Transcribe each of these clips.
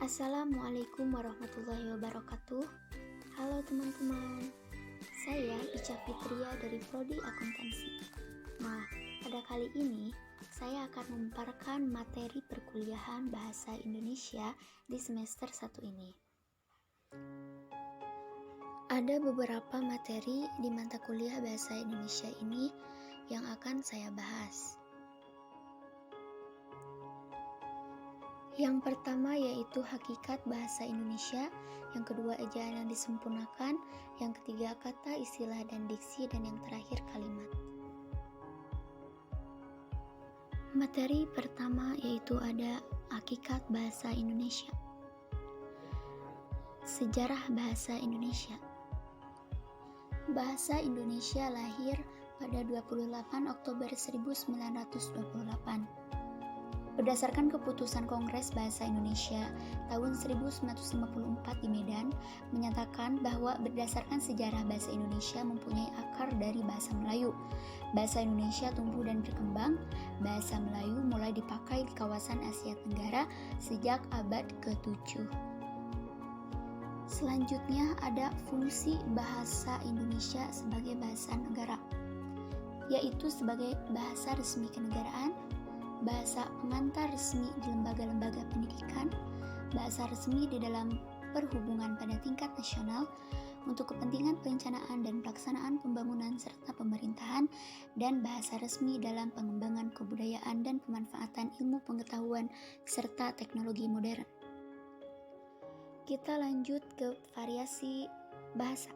Assalamualaikum warahmatullahi wabarakatuh. Halo teman-teman, saya Ica Fitria dari Prodi Akuntansi. Nah, pada kali ini saya akan memaparkan materi perkuliahan Bahasa Indonesia di semester 1 ini. Ada beberapa materi di mata kuliah Bahasa Indonesia ini yang akan saya bahas. Yang pertama yaitu hakikat bahasa Indonesia, yang kedua ejaan yang disempurnakan, yang ketiga kata, istilah, dan diksi, dan yang terakhir kalimat. Materi pertama yaitu ada hakikat bahasa Indonesia. Sejarah bahasa Indonesia. Bahasa Indonesia lahir pada 28 Oktober 1928. Berdasarkan keputusan Kongres Bahasa Indonesia tahun 1954 di Medan, menyatakan bahwa berdasarkan sejarah bahasa Indonesia mempunyai akar dari bahasa Melayu. Bahasa Indonesia tumbuh dan berkembang. Bahasa Melayu mulai dipakai di kawasan Asia Tenggara sejak abad ke-7. Selanjutnya ada fungsi bahasa Indonesia sebagai bahasa negara, yaitu sebagai bahasa resmi kenegaraan, bahasa pengantar resmi di lembaga-lembaga pendidikan, bahasa resmi di dalam perhubungan pada tingkat nasional untuk kepentingan perencanaan dan pelaksanaan pembangunan serta pemerintahan, dan bahasa resmi dalam pengembangan kebudayaan dan pemanfaatan ilmu pengetahuan serta teknologi modern. Kita lanjut ke variasi bahasa.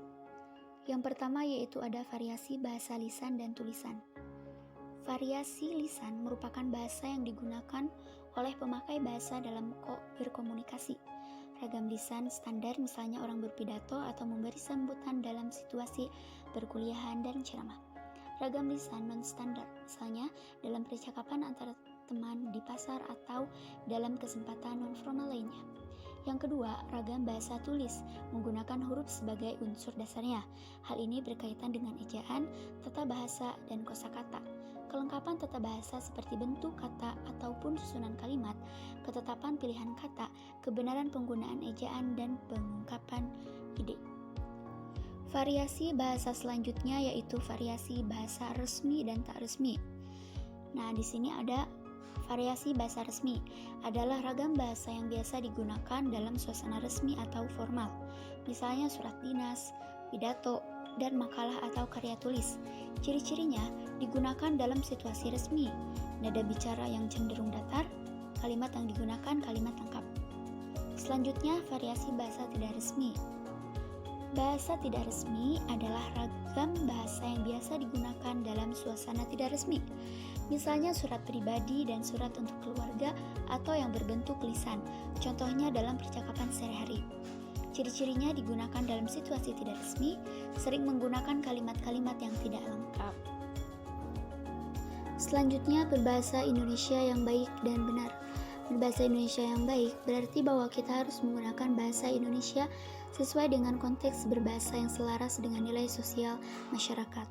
Yang pertama yaitu ada variasi bahasa lisan dan tulisan. Variasi lisan merupakan bahasa yang digunakan oleh pemakai bahasa dalam berkomunikasi. Ragam lisan standar misalnya orang berpidato atau memberi sambutan dalam situasi perkuliahan dan ceramah. Ragam lisan non-standar misalnya dalam percakapan antara teman di pasar atau dalam kesempatan non-formal lainnya. Yang kedua, ragam bahasa tulis menggunakan huruf sebagai unsur dasarnya. Hal ini berkaitan dengan ejaan, tata bahasa, dan kosakata. Kelengkapan tata bahasa seperti bentuk kata ataupun susunan kalimat, ketetapan pilihan kata, kebenaran penggunaan ejaan, dan pengungkapan ide. Variasi bahasa selanjutnya yaitu variasi bahasa resmi dan tak resmi. Nah, di sini ada variasi bahasa resmi adalah ragam bahasa yang biasa digunakan dalam suasana resmi atau formal, misalnya surat dinas, pidato, dan makalah atau karya tulis. Ciri-cirinya digunakan dalam situasi resmi, nada bicara yang cenderung datar, kalimat yang digunakan kalimat lengkap. Selanjutnya, variasi bahasa tidak resmi. Bahasa tidak resmi adalah ragam bahasa yang biasa digunakan dalam suasana tidak resmi, misalnya surat pribadi dan surat untuk keluarga atau yang berbentuk lisan, contohnya dalam percakapan sehari-hari. Ciri-cirinya digunakan dalam situasi tidak resmi, sering menggunakan kalimat-kalimat yang tidak lengkap. Selanjutnya, berbahasa Indonesia yang baik dan benar. Berbahasa Indonesia yang baik berarti bahwa kita harus menggunakan bahasa Indonesia sesuai dengan konteks berbahasa yang selaras dengan nilai sosial masyarakat.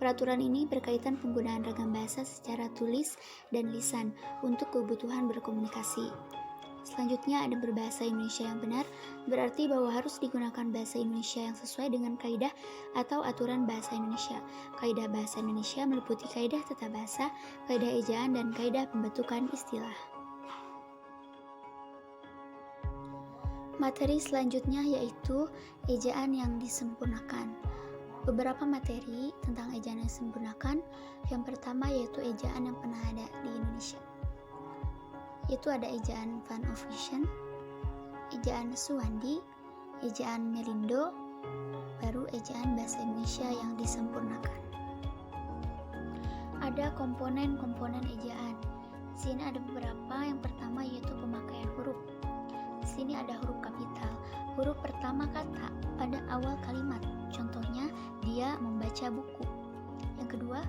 Peraturan ini berkaitan penggunaan ragam bahasa secara tulis dan lisan untuk kebutuhan berkomunikasi. Selanjutnya ada berbahasa Indonesia yang benar, berarti bahwa harus digunakan bahasa Indonesia yang sesuai dengan kaidah atau aturan bahasa Indonesia. Kaidah bahasa Indonesia meliputi kaidah tata bahasa, kaidah ejaan, dan kaidah pembentukan istilah. Materi selanjutnya yaitu ejaan yang disempurnakan. Beberapa materi tentang ejaan yang disempurnakan. Yang pertama yaitu ejaan yang pernah ada di Indonesia, yaitu ada ejaan Van Ophuijsen, ejaan Suwandi, ejaan Melindo, baru ejaan bahasa Indonesia yang disempurnakan. Ada komponen-komponen ejaan. Di sini ada beberapa. Yang pertama yaitu pemakaian huruf. Di sini ada huruf kapital, huruf pertama kata pada awal kalimat. Contohnya, dia membaca buku. Yang kedua,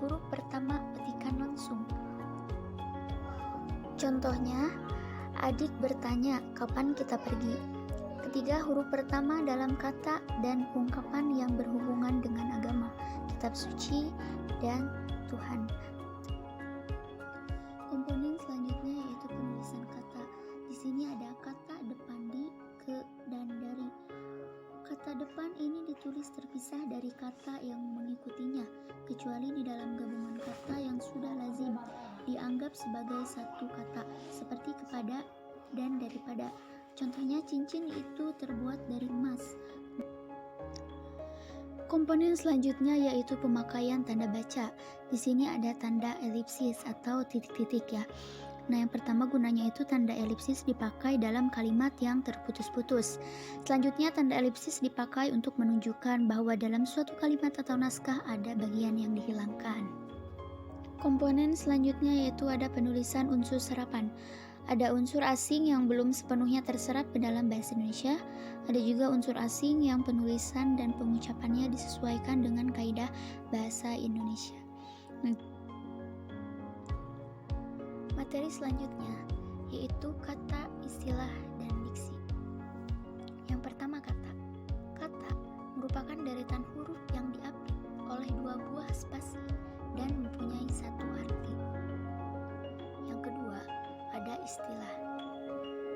huruf pertama petikan langsung. Contohnya, adik bertanya, kapan kita pergi? Ketiga, huruf pertama dalam kata dan ungkapan yang berhubungan dengan agama, kitab suci, dan Tuhan. Komponen selanjutnya yaitu penulisan kata. Di sini ada ada kata depan di, ke, dan dari. Kata depan ini ditulis terpisah dari kata yang mengikutinya, kecuali di dalam gabungan kata yang sudah lazim dianggap sebagai satu kata, seperti kepada dan daripada. Contohnya, cincin itu terbuat dari emas. Komponen selanjutnya yaitu pemakaian tanda baca. Di sini ada tanda elipsis atau titik-titik ya. Nah, yang pertama gunanya itu tanda elipsis dipakai dalam kalimat yang terputus-putus. Selanjutnya, tanda elipsis dipakai untuk menunjukkan bahwa dalam suatu kalimat atau naskah ada bagian yang dihilangkan. Komponen selanjutnya yaitu ada penulisan unsur serapan. Ada unsur asing yang belum sepenuhnya terserap ke dalam bahasa Indonesia. Ada juga unsur asing yang penulisan dan pengucapannya disesuaikan dengan kaidah bahasa Indonesia. Materi selanjutnya yaitu kata, istilah, dan diksi. Yang pertama, kata. Kata merupakan deretan huruf yang diapit oleh dua buah spasi dan mempunyai satu arti. Yang kedua, ada istilah.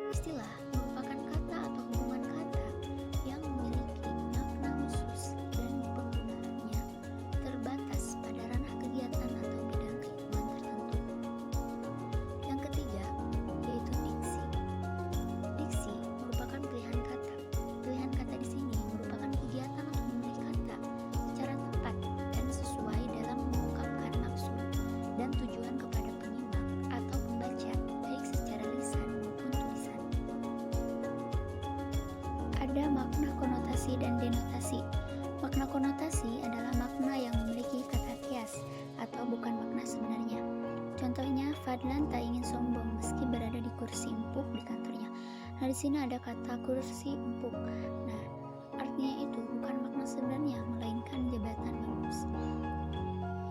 Istilah merupakan kata atau hubungan kata yang memiliki makna khusus dan penggunaannya terbatas pada ranah kegiatan atau bidang keilmuan tertentu. Yang ketiga, yaitu diksi. Diksi merupakan pilihan kata. Pilihan kata di sini merupakan kegiatan untuk memilih kata secara tepat dan sesuai dalam mengungkapkan maksud dan tujuan kepada penyimak atau pembaca, baik secara lisan maupun tulisan. Ada makna konotasi dan denotasi. Makna konotasi adalah makna yang memiliki kata kias atau bukan makna sebenarnya. Contohnya, Fadlan tak ingin sombong meski berada di kursi empuk di kantornya. Nah, di sini ada kata kursi empuk. Nah, artinya itu bukan makna sebenarnya, melainkan jabatan bagus.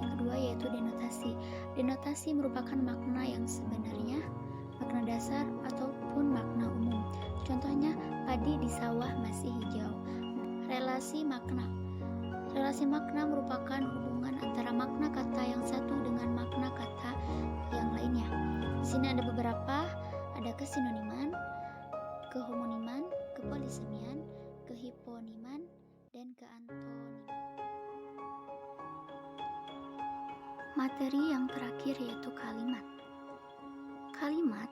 Yang kedua yaitu denotasi. Denotasi merupakan makna yang sebenarnya, makna dasar ataupun makna umum. Contohnya, padi di sawah masih hijau. Relasi makna. Relasi makna merupakan hubungan antara makna kata yang satu dengan makna kata yang lainnya. Di sini ada beberapa, ada kesinoniman, kehomoniman, kepolisemian, kehiponiman, dan keantoniman. Materi yang terakhir yaitu kalimat. Kalimat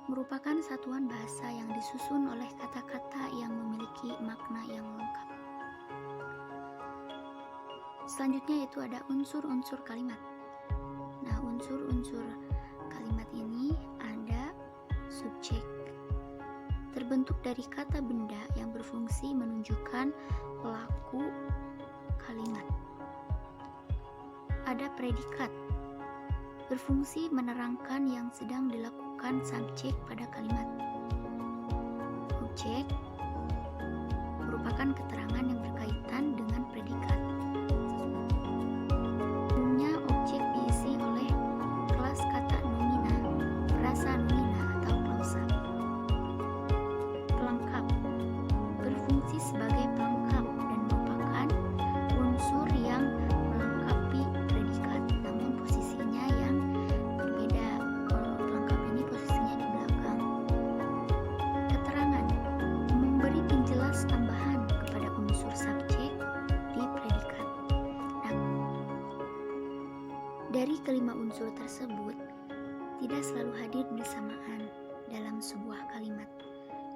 merupakan satuan bahasa yang disusun oleh kata-kata yang memiliki makna yang lengkap. Selanjutnya itu ada unsur-unsur kalimat. Nah, unsur-unsur kalimat ini ada subjek. Terbentuk dari kata benda yang berfungsi menunjukkan pelaku kalimat. Ada predikat. Berfungsi menerangkan yang sedang dilakukan subjek pada kalimat. Objek merupakan keterangan yang berkaitan dengan predikat. Umumnya objek diisi oleh kelas kata nomina, frasa nomina atau klausa. Pelengkap berfungsi sebagai pelengkap dan merupakan unsur yang melengkapi predikat, namun posisinya yang berbeda. Kalau pelengkap ini posisinya di belakang. Keterangan memberi penjelas tambahan kepada unsur subjek di predikat. Nah, dari kelima unsur tersebut tidak selalu hadir bersamaan dalam sebuah kalimat.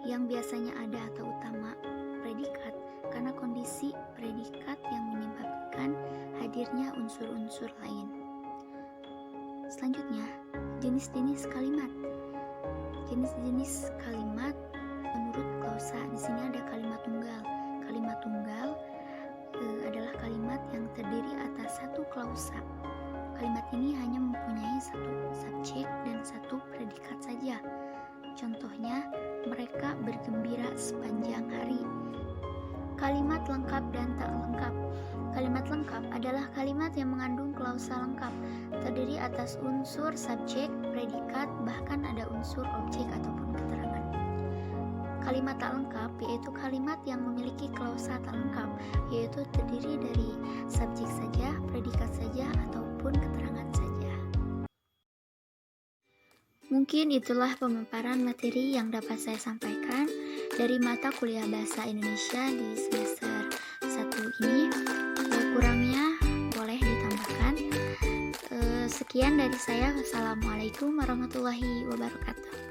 Yang biasanya ada atau utama predikat karena kondisi predikat yang menyebabkan hadirnya unsur-unsur lain. Selanjutnya, jenis-jenis kalimat. Jenis-jenis kalimat menurut klausa. Di sini ada kalimat tunggal. Kalimat tunggal adalah kalimat yang terdiri atas satu klausa. Kalimat ini hanya mempunyai satu subjek dan satu predikat saja. Contohnya, mereka bergembira sepanjang hari. Kalimat lengkap dan tak lengkap. Kalimat lengkap adalah kalimat yang mengandung klausa lengkap, terdiri atas unsur subjek, predikat, bahkan ada unsur objek ataupun keterangan. Kalimat tak lengkap yaitu kalimat yang memiliki klausa tak lengkap, yaitu terdiri dari subjek saja, predikat saja, ataupun keterangan saja. Mungkin itulah pemaparan materi yang dapat saya sampaikan dari mata kuliah Bahasa Indonesia di semester 1 ini. Kurangnya boleh ditambahkan. Sekian dari saya. Wassalamualaikum warahmatullahi wabarakatuh.